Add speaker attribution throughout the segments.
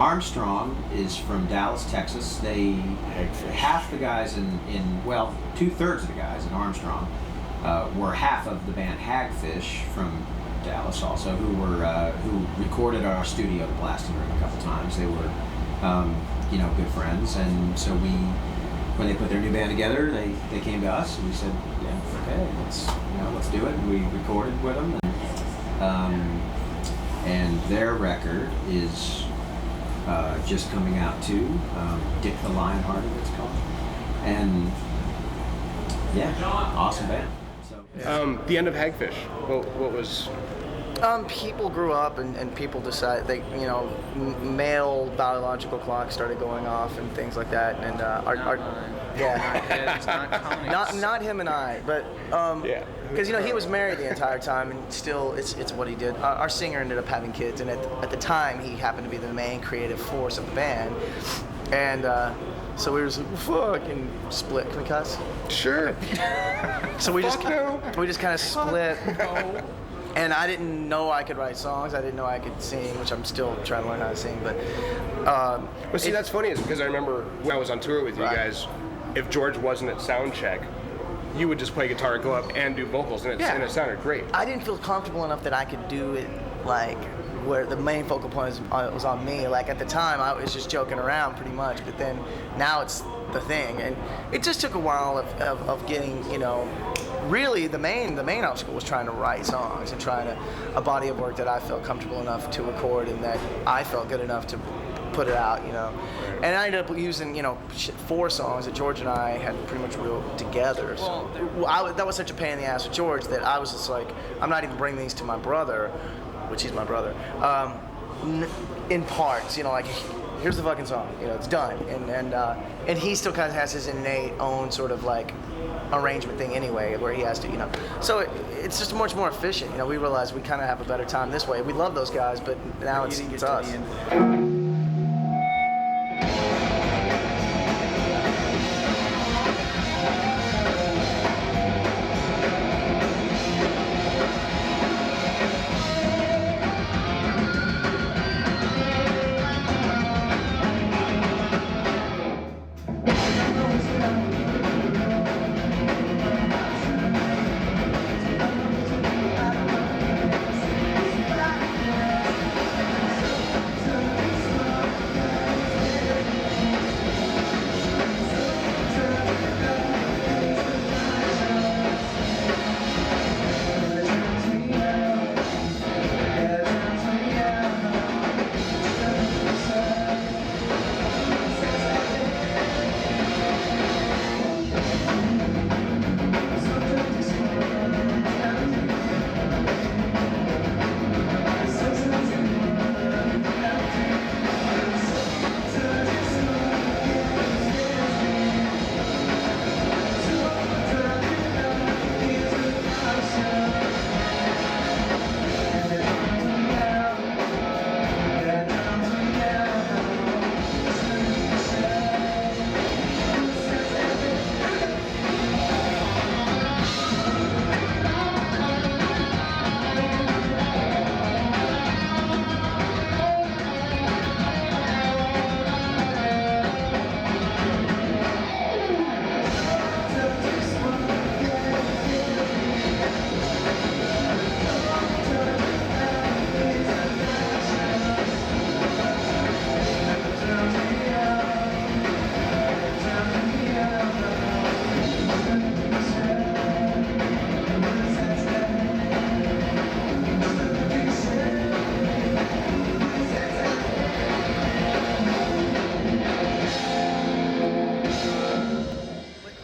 Speaker 1: Armstrong is from Dallas, Texas. Half the guys well, 2/3 of the guys in Armstrong were half of the band Hagfish from Dallas, also, who recorded at our studio, the Blasting Room, a couple times. They were, good friends, and so when they put their new band together, they came to us and we said, yeah, okay, let's do it. And we recorded with them, and their record is just coming out too. Dick the Lionhearted, it's called, and yeah, awesome band. So
Speaker 2: the End of Hagfish. What was?
Speaker 3: People grew up and people decided male biological clocks started going off and things like that, and not him and I, but because he was married the entire time, and still it's what he did. Our singer ended up having kids, and at the time he happened to be the main creative force of the band, and so we were just like, fucking split. Can we cuss?
Speaker 2: Sure.
Speaker 3: So we just kind of split. And I didn't know I could write songs. I didn't know I could sing, which I'm still trying to learn how to sing. But
Speaker 2: see, that's funny, is because I remember when I was on tour with you guys, if George wasn't at sound check, you would just play guitar, go up, and do vocals, and it sounded great.
Speaker 3: I didn't feel comfortable enough that I could do it like where the main focal point was on me. Like at the time, I was just joking around pretty much, but then now it's the thing, and it just took a while of getting, really the main obstacle was trying to write songs and trying a body of work that I felt comfortable enough to record and that I felt good enough to put it out, And I ended up using, 4 songs that George and I had pretty much wrote together. So that was such a pain in the ass with George that I was just like, I'm not even bringing these to my brother, which he's my brother, in parts, like, here's the fucking song, it's done, and he still kind of has his innate own sort of like arrangement thing anyway, where he has to, so it's just much more efficient. We realize we kind of have a better time this way. We love those guys, but now it's us.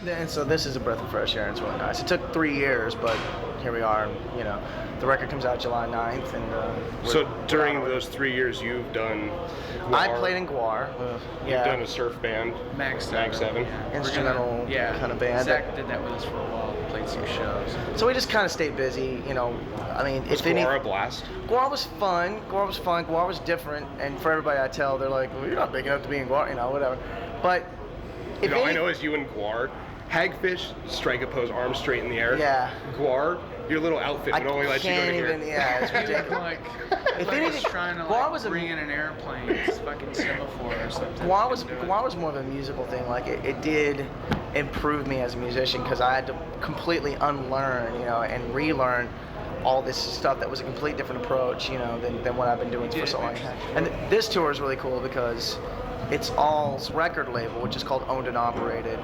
Speaker 3: And so this is a breath of fresh air, and it's really nice. It took 3 years, but here we are. The record comes out July 9th, and
Speaker 2: so during those 3 years, you've done. Guar.
Speaker 3: I played in Guar.
Speaker 2: You've done a surf band.
Speaker 4: Mag 7.
Speaker 3: Yeah. Instrumental kind of band.
Speaker 4: Zach did that with us for a while. Played some shows.
Speaker 3: So we just kind of stayed busy.
Speaker 2: Was Guar a blast?
Speaker 3: Guar was fun. Guar was different, and for everybody I tell, they're like, well, you're not big enough to be in Guar, whatever. But
Speaker 2: I know as you and Guar Hagfish, strike a pose, arms straight in the air.
Speaker 3: Yeah.
Speaker 2: Guar, your little outfit would only let you go to here.
Speaker 3: Yeah, it's
Speaker 4: He looked
Speaker 3: ridiculous.
Speaker 4: like,
Speaker 3: If
Speaker 4: like
Speaker 3: anything,
Speaker 4: he's trying to
Speaker 3: Guar was
Speaker 4: bring in an airplane's fucking semaphore or something.
Speaker 3: Guar was more of a musical thing. Like it did improve me as a musician because I had to completely unlearn, and relearn all this stuff that was a complete different approach, than what I've been doing for so long. And this tour is really cool because it's All's record label, which is called Owned and Operated.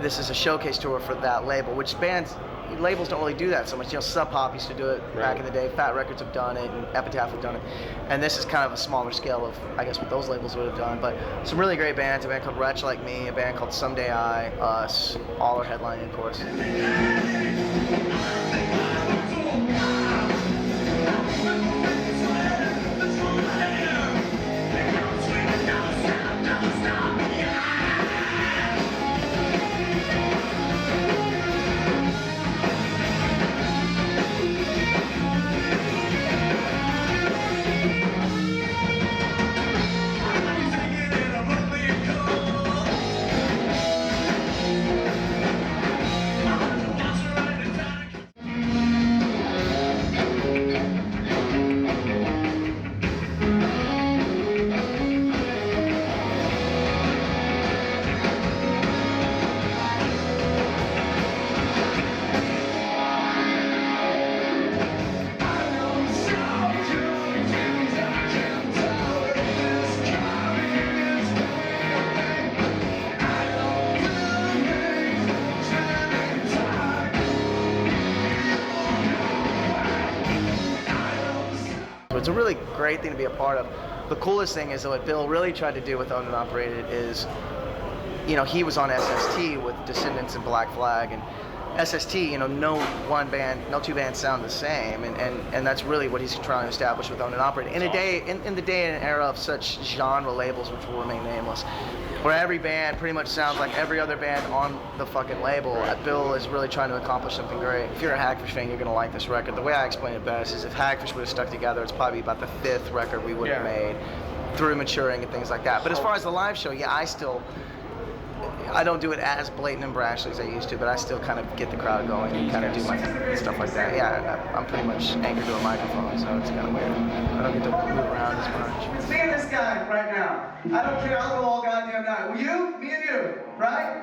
Speaker 3: This is a showcase tour for that label, which labels don't really do that so much. Sub Pop used to do it back in the day. Fat Records have done it, and Epitaph have done it. And this is kind of a smaller scale of, I guess, what those labels would have done. But some really great bands. A band called Wretch Like Me, a band called Someday I, us, all are headlining, of course. It's a really great thing to be a part of. The coolest thing is what Bill really tried to do with Owned and Operated is, he was on SST with Descendants and Black Flag, and SST, no two bands sound the same, and that's really what he's trying to establish with Owned and Operated. In the day and era of such genre labels, which will remain nameless, where every band pretty much sounds like every other band on the fucking label, Bill is really trying to accomplish something great. If you're a Hagfish fan, you're gonna like this record. The way I explain it best is if Hagfish would have stuck together, it's probably about the 5th record we would have made through maturing and things like that. But as far as the live show, I don't do it as blatant and brashly as I used to, but I still kind of get the crowd going and kind of do my stuff like that. Yeah, I'm pretty much anchored to a microphone, so it's kind of weird. I don't get to move around as much.
Speaker 5: It's me and this guy right now. I don't care, I'll go all goddamn night. Will you? Me and you, right?